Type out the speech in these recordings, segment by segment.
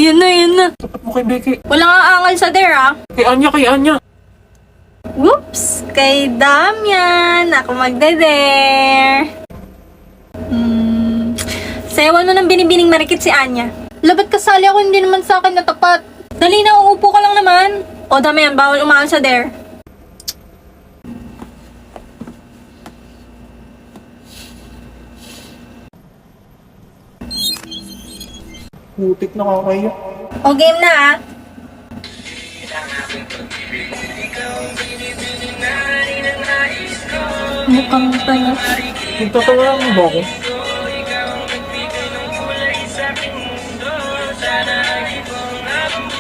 Yan na, yan na. Tapat mo kay Becky. Wala nga angal sa there, ah. Kay Anya. Whoops! Kay Damian! Ako magde-dare! Sayawan mo ng binibining marikit si Anya. Labat kasali ako, hindi naman sa akin natapat. Dali na, uupo ka lang naman. O Damian, bawal umangal sa dare. Putik na kakaya. O game na, ah. Mukhang tayo. Nagtatawa mo ba ako?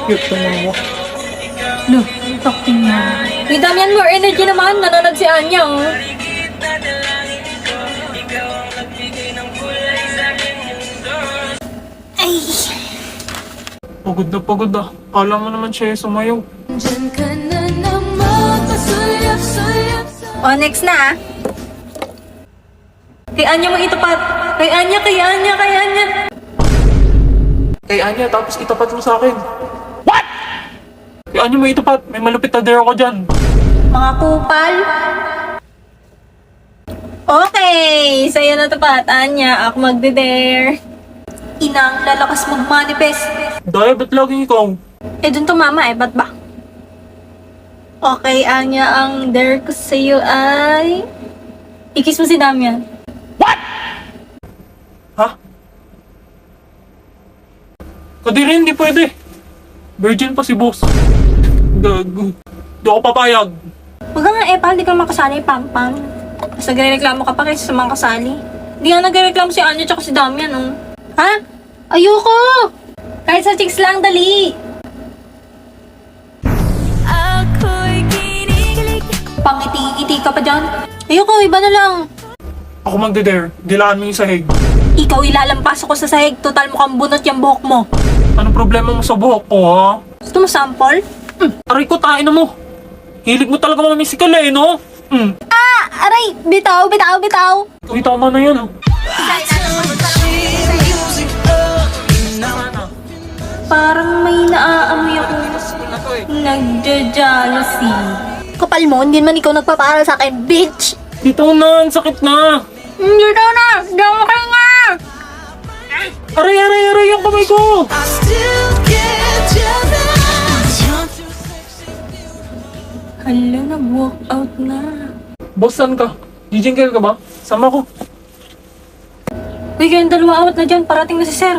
Cute naman mo. Look, talking na. Uy, Damian, more energy naman. Nanonood si Anya, oh. Ay! Pagod na. Kala mo naman siya sumayaw. O, next na, ah. Kay Anya mo itapat. Kay Anya. Kay Anya, tapos itapat mo sa akin. What? Kay Anya mo itapat. May malupit na dare ako dyan. Mga kupal. Okay, sa'yo na tapat, Anya. Ako magde-dare. Inang lalakas mag-manifest. Daya, ba't laging ikaw? Eh, dun tumama eh. Ba't ba? Okay, Anya, ang dare ko sa'yo ay... Ikis mo si Damian. Ha? Kadiri, hindi pwede. Virgin pa si boss. Gago. Di ako papayag. Huwag ka nga Epal, di ka makasali, Pampang. Tapos nagre-reklamo ka pa kaysa sa mga kasali. Di nga nagre-reklamo si Anya tsaka si Damian, oh. Ha? Ayoko! Kahit sa chicks lang, dali! Pangiti-iti ka pa dyan. Ayoko, iba na lang. Ako magde-dare. Dilaan mo yung sahig. Ikaw ilalampas ako sa sahig, total mukhang bunot yung buhok mo. Anong problema mo sa buhok ko, ha? Gusto mo sample? Aray ko, tain na mo. Hilig mo talaga mamisikal eh, no? Aray! Bitaw! Uy, tama na yan. Parang may naaamoy ako. Nagja-jealousy. Kapal mo, hindi man ikaw nagpapaaral sa akin, bitch! Dito na, ang sakit na. Hindi daw na! Hindi ako makahinga! Aray, yung kamay ko. Hala, nag-walk out na. Boss, saan ka? Gijingkel ka ba? Sama ko. Uy, kayong dalawa awat na dyan, parating na si Sir.